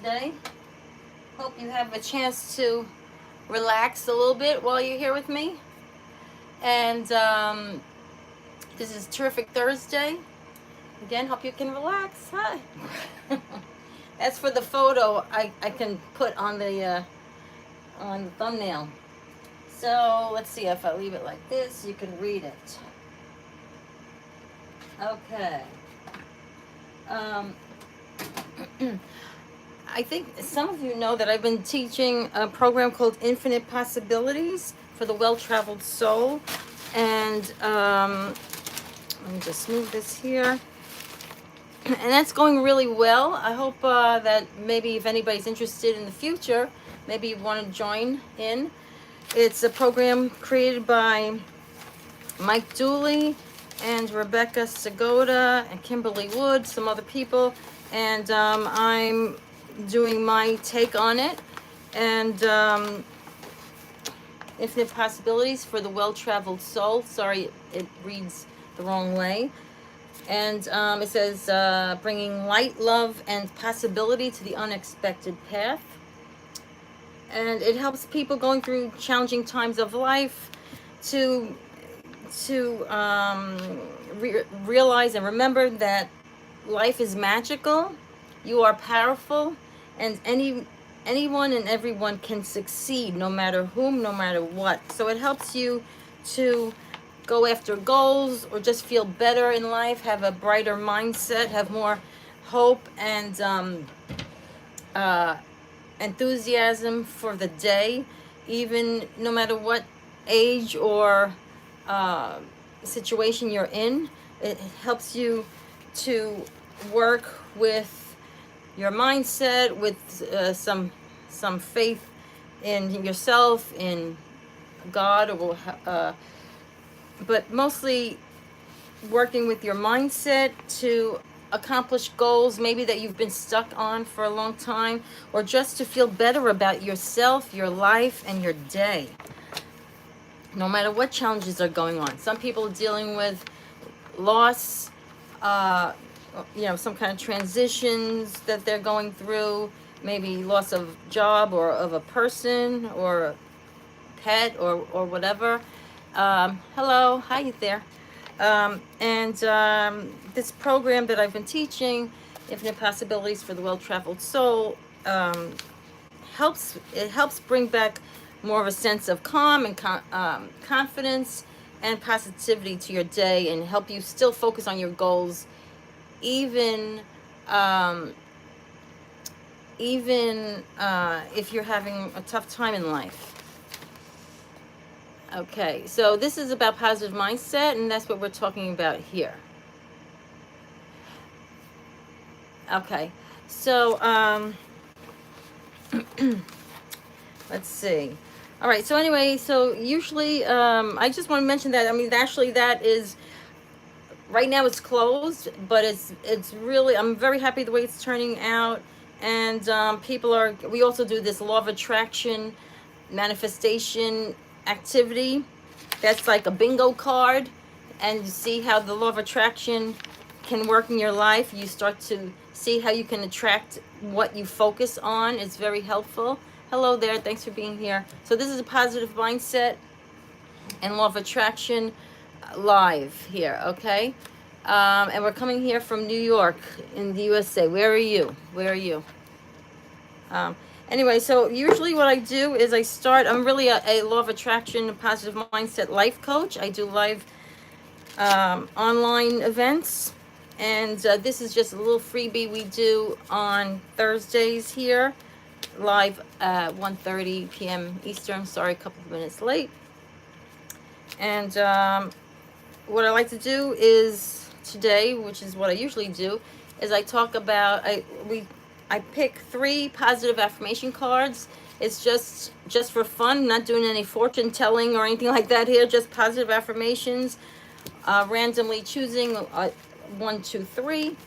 today. Hope you have a chance to relax a little bit while you're here with me. And this is Terrific Thursday. Again, hope you can relax. Hi. That's for the photo I can put on the thumbnail. So let's see, if I leave it like this, you can read it. Okay. I think some of you know that I've been teaching a program called Infinite Possibilities for the Well-Traveled Soul. And let me just move this here. And that's going really well. I hope that maybe if anybody's interested in the future, maybe you want to join in. It's a program created by Mike Dooley and Rebecca Sagoda and Kimberly Wood, some other people. And I'm doing my take on it. And Infinite Possibilities for the Well-Traveled Soul. Sorry, it reads the wrong way. And it says, bringing light, love, and possibility to the unexpected path. And it helps people going through challenging times of life to realize and remember that life is magical, you are powerful, and anyone and everyone can succeed, no matter whom, no matter what. So it helps you to go after goals or just feel better in life, have a brighter mindset, have more hope and enthusiasm for the day, even no matter what age or situation you're in. It helps you to work with your mindset, with some faith in yourself, in God, or but mostly working with your mindset to accomplish goals maybe that you've been stuck on for a long time, or just to feel better about yourself, your life, and your day, no matter what challenges are going on. Some people are dealing with loss, some kind of transitions that they're going through, maybe loss of job or of a person or a pet or whatever. Hello, hi there. This program that I've been teaching, Infinite Possibilities for the Well-Traveled Soul, helps bring back more of a sense of calm and confidence and positivity to your day, and help you still focus on your goals, even if you're having a tough time in life. Okay, so this is about positive mindset, and that's what we're talking about here. Okay, so let's see. All right, so anyway, so usually I just want to mention that, actually that is, right now it's closed, but it's really, I'm very happy the way it's turning out. And we also do this law of attraction manifestation activity. That's like a bingo card, and you see how the law of attraction can work in your life. You start to see how you can attract what you focus on. It's very helpful. Hello there, thanks for being here. So this is a positive mindset and law of attraction live here, okay? And we're coming here from New York in the USA. Where are you? Anyway, so usually what I do is I'm really a law of attraction, positive mindset life coach. I do live online events. And this is just a little freebie we do on Thursdays here, live at 1:30 p.m. Eastern. Sorry, a couple of minutes late. And what I like to do is today, which is what I usually do, is I talk about, I pick 3 positive affirmation cards. It's just for fun, not doing any fortune telling or anything like that here, just positive affirmations, randomly choosing 1, 2, 3.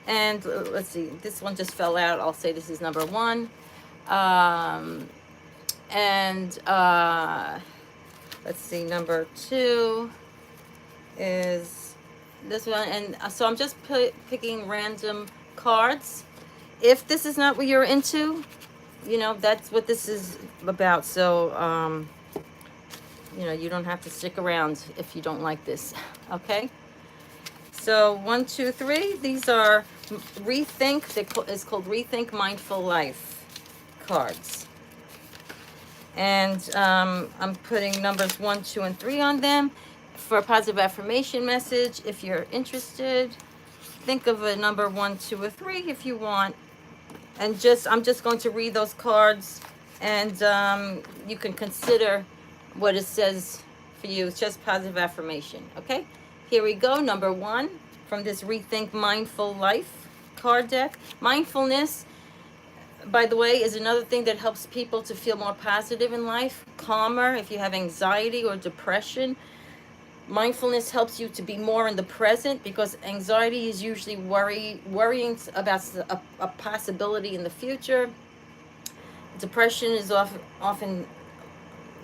And let's see, this one just fell out. I'll say this is number 1. Let's see, number 2 is this one. And so I'm just picking random cards. If this is not what you're into, you know, that's what this is about. So, you know, you don't have to stick around if you don't like this. Okay? So, 1, 2, 3. These are Rethink. It's called Rethink Mindful Life cards. And I'm putting numbers 1, 2, and 3 on them for a positive affirmation message. If you're interested, think of a number 1, 2, or 3 if you want. And I'm just going to read those cards, and you can consider what it says for you. It's just positive affirmation. Okay, here we go. Number 1 from this Rethink Mindful Life card deck. Mindfulness, by the way, is another thing that helps people to feel more positive in life, calmer. If you have anxiety or depression, mindfulness helps you to be more in the present, because anxiety is usually worrying about a possibility in the future. Depression is often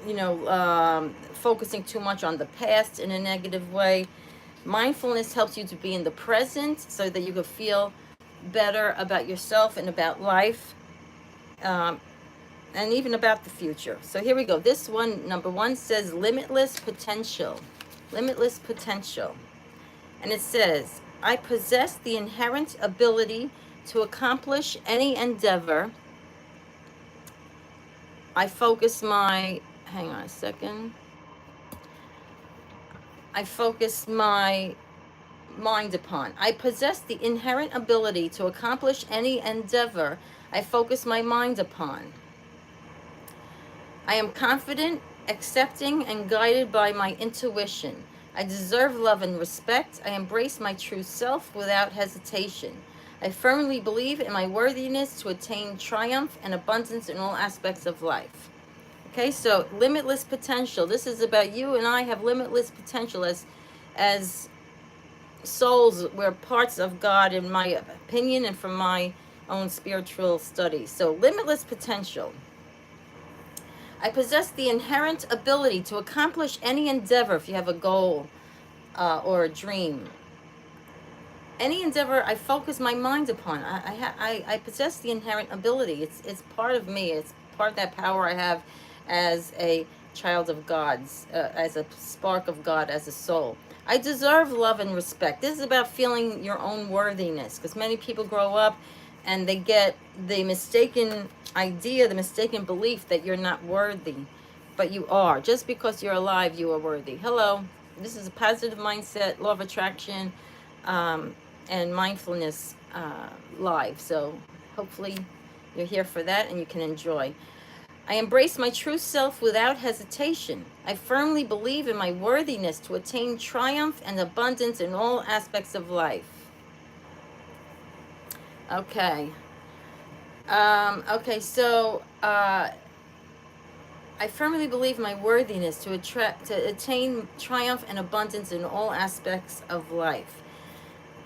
you know, focusing too much on the past in a negative way. Mindfulness helps you to be in the present so that you can feel better about yourself and about life, and even about the future. So here we go. This one, number 1, says limitless potential. Limitless potential. And it says, I possess the inherent ability to accomplish any endeavor. I focus my, hang on a second. I focus my mind upon. I possess the inherent ability to accomplish any endeavor I focus my mind upon. I am confident, accepting, and guided by my intuition. I deserve love and respect. I embrace my true self without hesitation. I firmly believe in my worthiness to attain triumph and abundance in all aspects of life. Okay, so limitless potential. This is about you and I have limitless potential as souls. We're parts of God, in my opinion, and from my own spiritual studies. So limitless potential. I possess the inherent ability to accomplish any endeavor. If you have a goal or a dream, any endeavor I focus my mind upon, I possess the inherent ability. It's part of me. It's part of that power I have as a child of God's, as a spark of God, as a soul. I deserve love and respect. This is about feeling your own worthiness, because many people grow up and they get the mistaken idea, the mistaken belief that you're not worthy, but you are. Just because you're alive, you are worthy. Hello. This is a positive mindset, law of attraction, and mindfulness live. So hopefully you're here for that and you can enjoy. I embrace my true self without hesitation. I firmly believe in my worthiness to attain triumph and abundance in all aspects of life. Okay. Okay, so I firmly believe my worthiness to attain triumph and abundance in all aspects of life.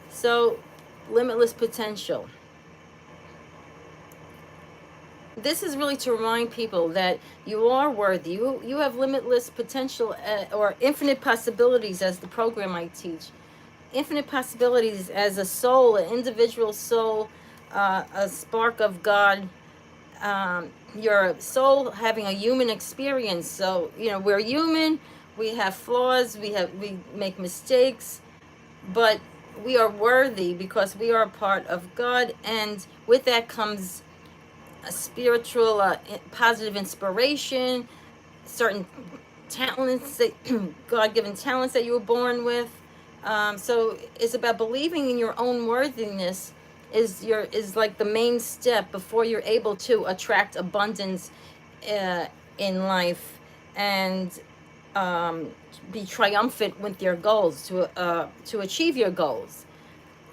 So, limitless potential. This is really to remind people that you are worthy. You have limitless potential, or infinite possibilities, as the program I teach. Infinite possibilities as a soul, an individual soul, a spark of God. Your soul having a human experience. So, you know, we're human. We have flaws. We make mistakes, but we are worthy because we are a part of God, and with that comes a spiritual, positive inspiration, certain talents that God-given talents that you were born with. So it's about believing in your own worthiness is like the main step before you're able to attract abundance in life, and be triumphant with your goals, to achieve your goals.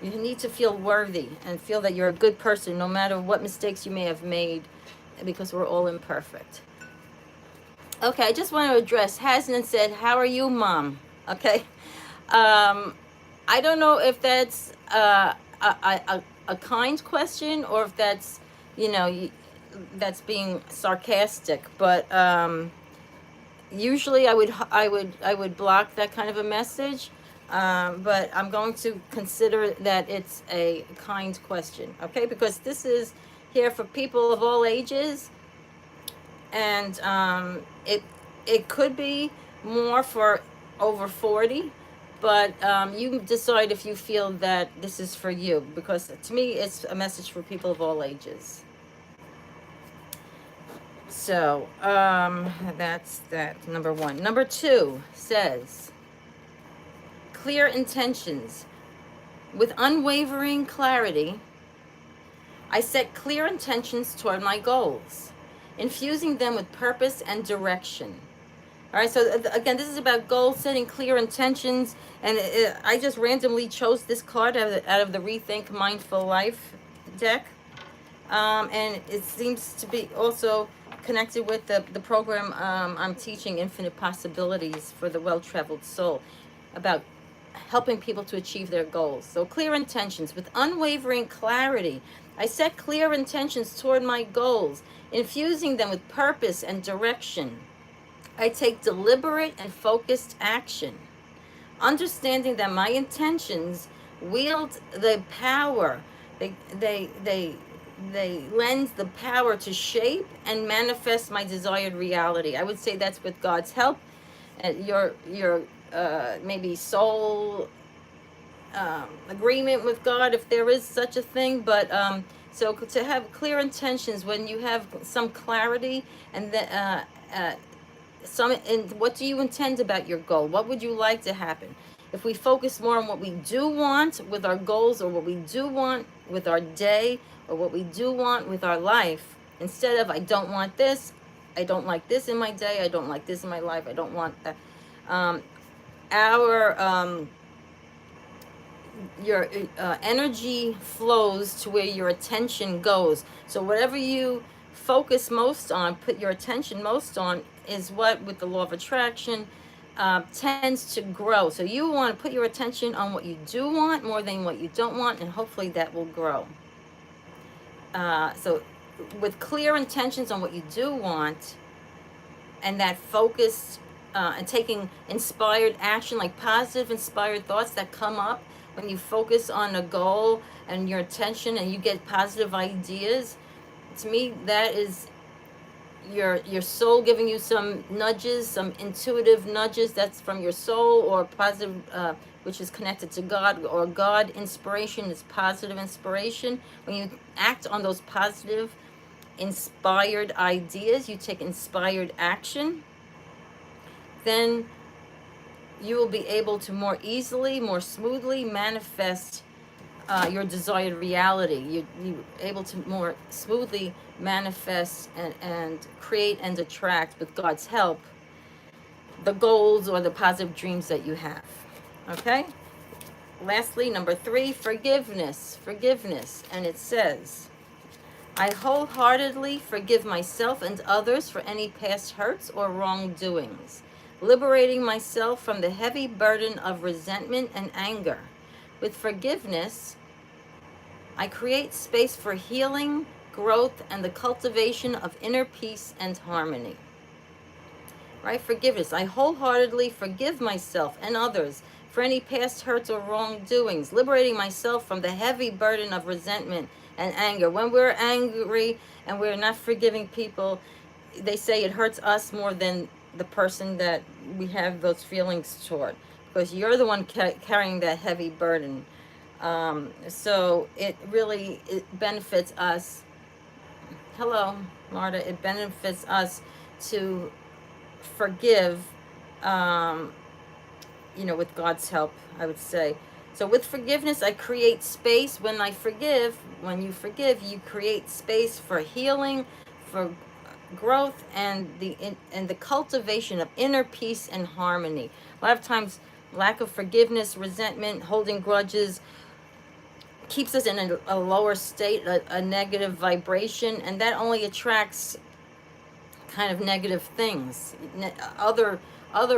You need to feel worthy and feel that you're a good person, no matter what mistakes you may have made, because we're all imperfect. Okay, I just want to address Hasnan said, "How are you, Mom?" Okay, I don't know if that's a kind question, or if that's, you know, that's being sarcastic. But usually I would block that kind of a message. but I'm going to consider that it's a kind question, okay? Because this is here for people of all ages, and it could be more for over 40, but you decide if you feel that this is for you, because to me it's a message for people of all ages. So that's that, number one. Number two says, clear intentions. With unwavering clarity, I set clear intentions toward my goals, infusing them with purpose and direction. All right, so again, this is about goal setting, clear intentions, and I just randomly chose this card out of the Rethink Mindful Life deck, and it seems to be also connected with the program I'm teaching, Infinite Possibilities for the Well-Traveled Soul, about helping people to achieve their goals. So clear intentions. With unwavering clarity, I set clear intentions toward my goals, infusing them with purpose and direction. I take deliberate and focused action, understanding that my intentions wield the power. They lend the power to shape and manifest my desired reality. I would say that's with God's help. Your maybe soul agreement with God, if there is such a thing. But so to have clear intentions, when you have some clarity, and that and what do you intend about your goal? What would you like to happen? If we focus more on what we do want with our goals, or what we do want with our day, or what we do want with our life, instead of I don't want this, I don't like this in my day, I don't like this in my life, I don't want that. Your energy flows to where your attention goes. So whatever you focus most on, put your attention most on, is what, with the law of attraction, tends to grow. So you want to put your attention on what you do want more than what you don't want, and hopefully that will grow. So with clear intentions on what you do want, and that focus, and taking inspired action, like positive inspired thoughts that come up when you focus on a goal and your attention, and you get positive ideas, to me that is your soul giving you some nudges, some intuitive nudges that's from your soul, or positive, which is connected to God, or God inspiration is positive inspiration. When you act on those positive inspired ideas, you take inspired action, then you will be able to more easily, more smoothly manifest your desired reality. You're able to more smoothly manifest and create and attract, with God's help, the goals or the positive dreams that you have. Okay? Lastly, number three, forgiveness. Forgiveness. And it says, I wholeheartedly forgive myself and others for any past hurts or wrongdoings, liberating myself from the heavy burden of resentment and anger. With forgiveness, I create space for healing, growth, and the cultivation of inner peace and harmony. Right? Forgiveness. I wholeheartedly forgive myself and others for any past hurts or wrongdoings, liberating myself from the heavy burden of resentment and anger. When we're angry and we're not forgiving people, they say it hurts us more than the person that we have those feelings toward, because you're the one carrying that heavy burden. So it benefits us. Hello, Marta. It benefits us to forgive, with God's help, I would say. So with forgiveness, I create space. When you forgive, you create space for healing, for growth, and the cultivation of inner peace and harmony. A lot of times, lack of forgiveness, resentment, holding grudges keeps us in a lower state, a negative vibration, and that only attracts kind of negative things, other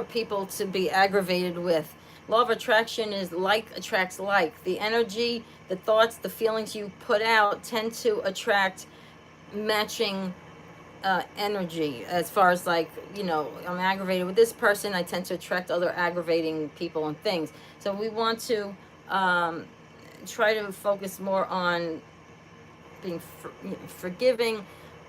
people to be aggravated with. Law of attraction is like attracts like. The energy, the thoughts, the feelings you put out tend to attract matching energy, as far as like, I'm aggravated with this person, I tend to attract other aggravating people and things. So we want to um, try to focus more on being forgiving,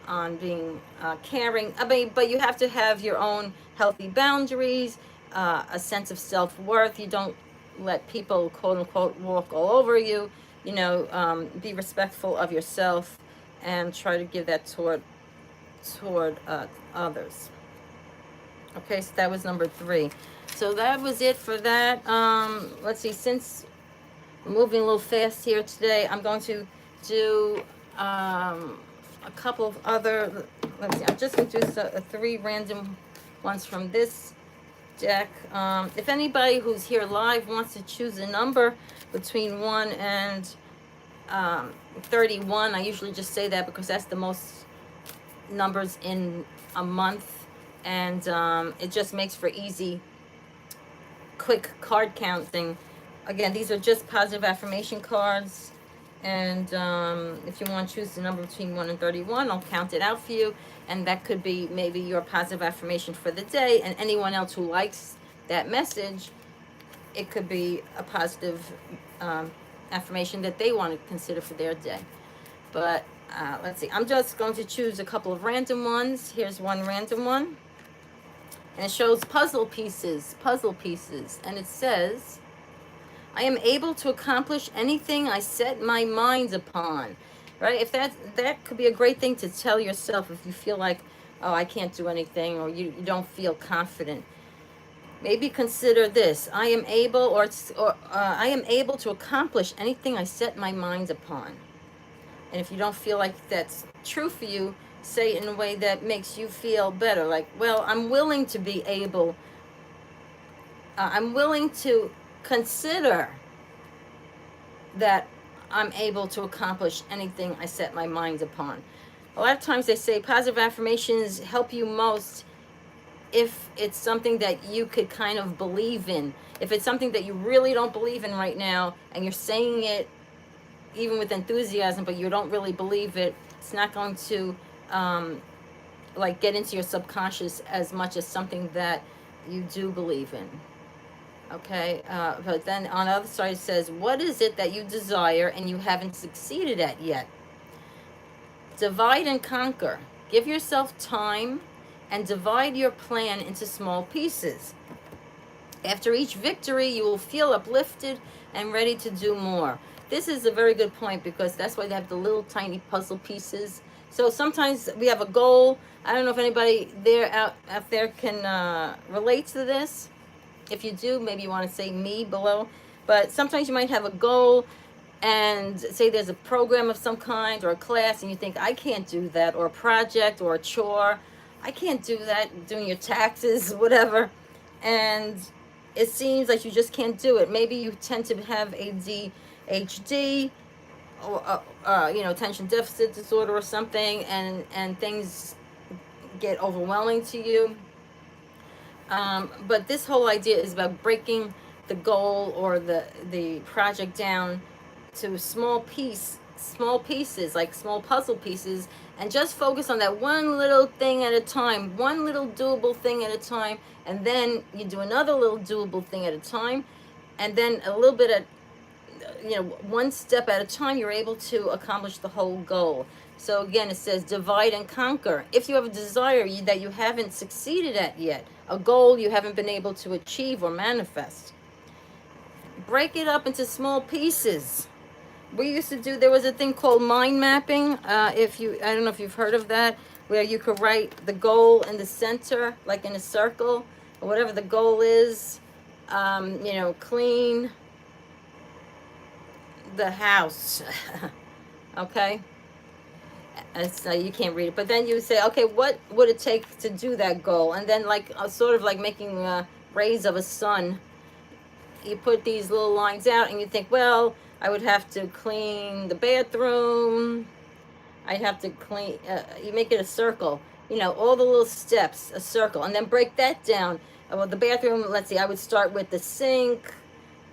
on being caring. I mean, but you have to have your own healthy boundaries, a sense of self-worth. You don't let people, quote unquote, walk all over you. Be respectful of yourself and try to give that toward others. Okay, so that was number 3. So that was it for that. Let's see, since we're moving a little fast here today, I'm going to do a couple of other, let's see, I'm just going to do 3 random ones from this deck. If anybody who's here live wants to choose a number between 1 and 31, I usually just say that because that's the most numbers in a month, and it just makes for easy, quick card counting. Again, these are just positive affirmation cards, and if you want to choose the number between 1 and 31, I'll count it out for you, and that could be maybe your positive affirmation for the day, and anyone else who likes that message, it could be a positive affirmation that they want to consider for their day. But let's see, I'm just going to choose a couple of random ones. Here's one random one, and it shows puzzle pieces, and it says, I am able to accomplish anything I set my mind upon. Right? If that could be a great thing to tell yourself if you feel like, oh, I can't do anything, or you don't feel confident. Maybe consider this: I am able, I am able to accomplish anything I set my mind upon. And if you don't feel like that's true for you, say it in a way that makes you feel better. Like, well, I'm willing to be able, I'm willing to consider that I'm able to accomplish anything I set my mind upon. A lot of times they say positive affirmations help you most if it's something that you could kind of believe in. If it's something that you really don't believe in right now, and you're saying it even with enthusiasm, but you don't really believe it, it's not going to like get into your subconscious as much as something that you do believe in. Okay, but then on the other side it says, what is it that you desire and you haven't succeeded at yet? Divide and conquer. Give yourself time and divide your plan into small pieces. After each victory, you will feel uplifted and ready to do more. This is a very good point, because that's why they have the little tiny puzzle pieces. So sometimes we have a goal. I don't know if anybody out there can relate to this. If you do, maybe you want to say me below. But sometimes you might have a goal, and say there's a program of some kind or a class, and you think, I can't do that, or a project or a chore. I can't do that, doing your taxes, whatever. And it seems like you just can't do it. Maybe you tend to have ADHD, or attention deficit disorder or something, and things get overwhelming to you. But this whole idea is about breaking the goal or the project down to small pieces, like small puzzle pieces, and just focus on that one little thing at a time, one little doable thing at a time, and then you do another little doable thing at a time, and then a little bit at, one step at a time, you're able to accomplish the whole goal. So again, it says divide and conquer. If you have a desire that you haven't succeeded at yet, a goal you haven't been able to achieve or manifest, break it up into small pieces. We used to do, there was a thing called mind mapping. I don't know if you've heard of that, where you could write the goal in the center, like in a circle, or whatever the goal is. Clean the house. Okay? You can't read it, but then you say, okay, what would it take to do that goal? And then, like sort of like making rays of a sun, you put these little lines out, and you think, well, I would have to clean the bathroom, I'd have to clean, you make it a circle, all the little steps, a circle, and then break that down. Well, the bathroom, let's see, I would start with the sink,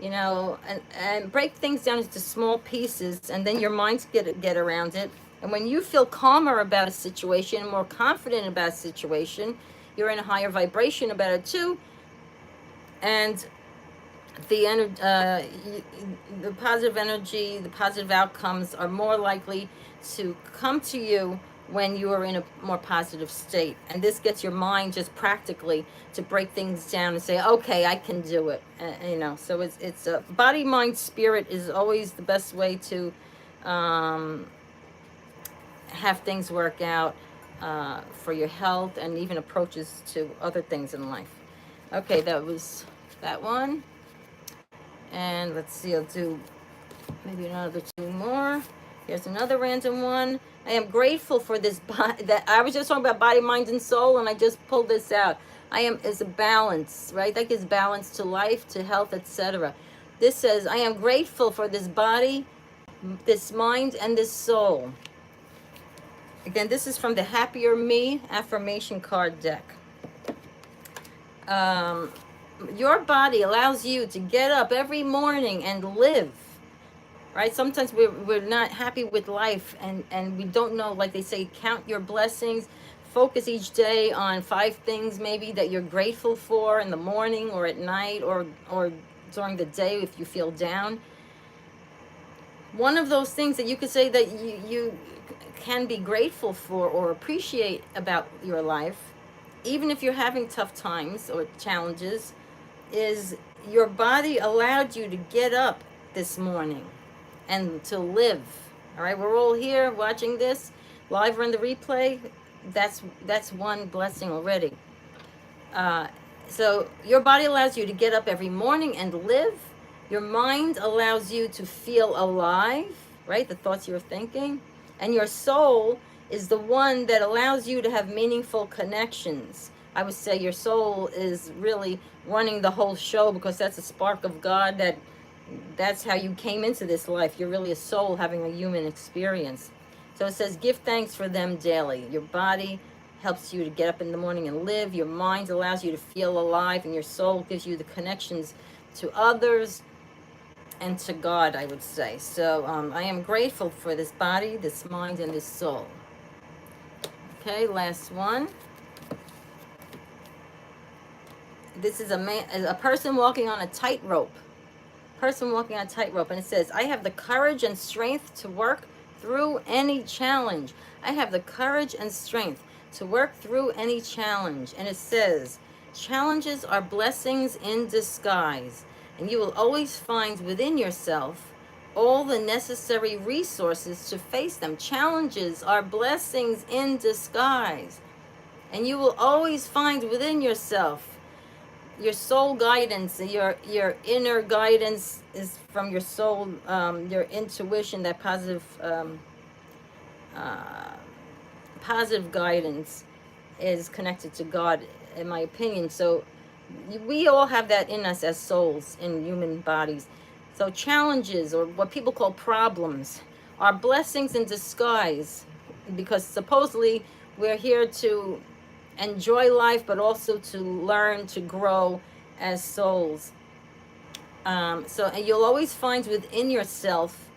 and break things down into small pieces, and then your minds get around it. And when you feel calmer about a situation, more confident about a situation, you're in a higher vibration about it too. And the positive energy, the positive outcomes are more likely to come to you when you are in a more positive state. And this gets your mind just practically to break things down and say, okay, I can do it. So it's body, mind, spirit is always the best way to um, have things work out for your health and even approaches to other things in life. Okay, that was that one. And let's see, I'll do maybe another two more. Here's another random one. I am grateful for this body that I was just talking about body, mind, and soul, and I just pulled this out. I am is a balance, right? That gives balance to life, to health, etc. This says, I am grateful for this body, this mind, and this soul. Again, this is from the Happier Me affirmation card deck. Your body allows you to get up every morning and live, right? Sometimes we're not happy with life, and we don't know, like they say, count your blessings. Focus each day on 5 things maybe that you're grateful for in the morning or at night or during the day if you feel down. One of those things that you could say that you can be grateful for or appreciate about your life, even if you're having tough times or challenges, is your body allowed you to get up this morning and to live. All right, we're all here watching this live or in the replay. That's one blessing already. So your body allows you to get up every morning and live. Your mind allows you to feel alive, right? The thoughts you're thinking. And your soul is the one that allows you to have meaningful connections. I would say your soul is really running the whole show, because that's a spark of God. That's how you came into this life. You're really a soul having a human experience. So it says, give thanks for them daily. Your body helps you to get up in the morning and live. Your mind allows you to feel alive, and your soul gives you the connections to others and to God, I would say. So I am grateful for this body, this mind, and this soul. Okay, last one. This is a person walking on a tightrope. Person walking on a tightrope, and it says, I have the courage and strength to work through any challenge. I have the courage and strength to work through any challenge. And it says, challenges are blessings in disguise, and you will always find within yourself all the necessary resources to face them. Challenges are blessings in disguise, and you will always find within yourself your soul guidance. Your inner guidance is from your soul. Your intuition, that positive guidance, is connected to God, in my opinion. So we all have that in us as souls in human bodies. So challenges, or what people call problems, are blessings in disguise, because supposedly we're here to enjoy life, but also to learn, to grow as souls. And you'll always find within yourself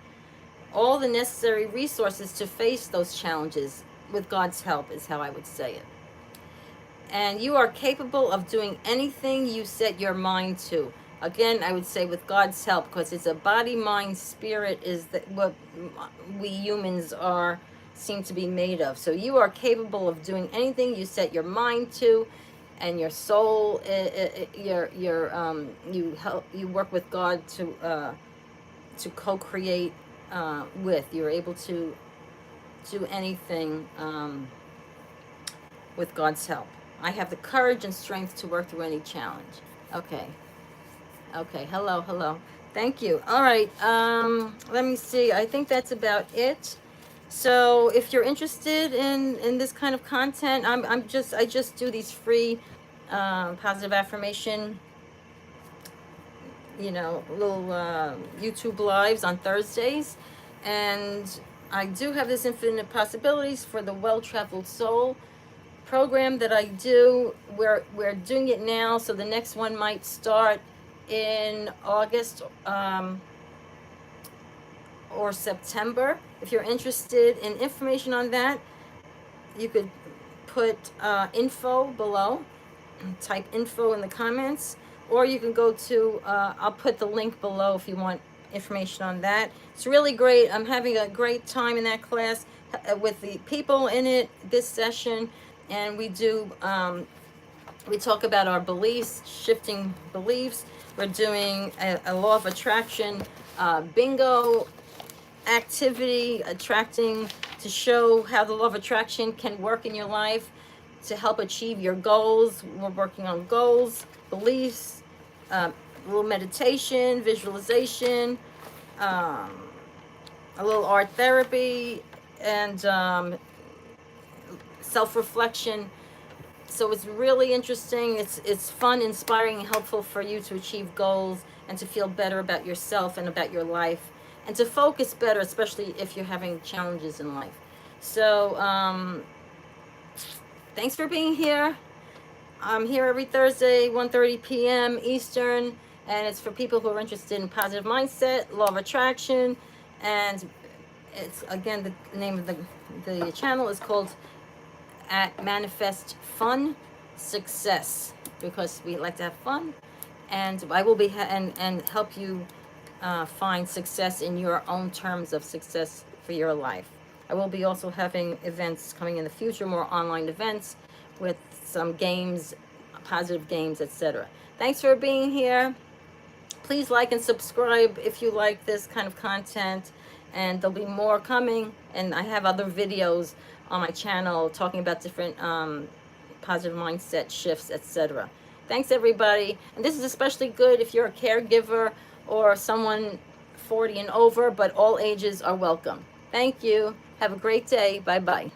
all the necessary resources to face those challenges with God's help, is how I would say it. And you are capable of doing anything you set your mind to. Again, I would say with God's help, because it's a body, mind, spirit is what we humans seem to be made of. So you are capable of doing anything you set your mind to, and your soul, you work with God to co-create with. You're able to do anything with God's help. I have the courage and strength to work through any challenge. Okay. Hello. Thank you. All right. Let me see. I think that's about it. So if you're interested in this kind of content, I just do these free positive affirmation, little YouTube lives on Thursdays. And I do have this Infinite Possibilities for the Well-Traveled Soul program that I do. We're doing it now, so the next one might start in August or September. If you're interested in information on that, you could put info below, type info in the comments, or you can go to, I'll put the link below if you want information on that. It's really great. I'm having a great time in that class with the people in it this session, and we talk about our beliefs, shifting beliefs. We're doing a law of attraction bingo activity, attracting, to show how the law of attraction can work in your life to help achieve your goals. We're working on goals, beliefs, a little meditation, visualization, um, a little art therapy, and self-reflection. So it's really interesting. It's fun, inspiring, and helpful for you to achieve goals and to feel better about yourself and about your life, and to focus better, especially if you're having challenges in life. So thanks for being here. I'm here every Thursday, 1:30 p.m. Eastern, and it's for people who are interested in positive mindset, law of attraction, and it's, again, the name of the channel is called at Manifest Fun Success, because we like to have fun, and I will be and help you find success in your own terms of success for your life. I will be also having events coming in the future, more online events with some games, positive games, etc. Thanks for being here. Please like and subscribe if you like this kind of content, and there'll be more coming, and I have other videos on my channel talking about different positive mindset shifts, etc. Thanks, everybody. And this is especially good if you're a caregiver or someone 40 and over, but all ages are welcome. Thank you. Have a great day. Bye-bye.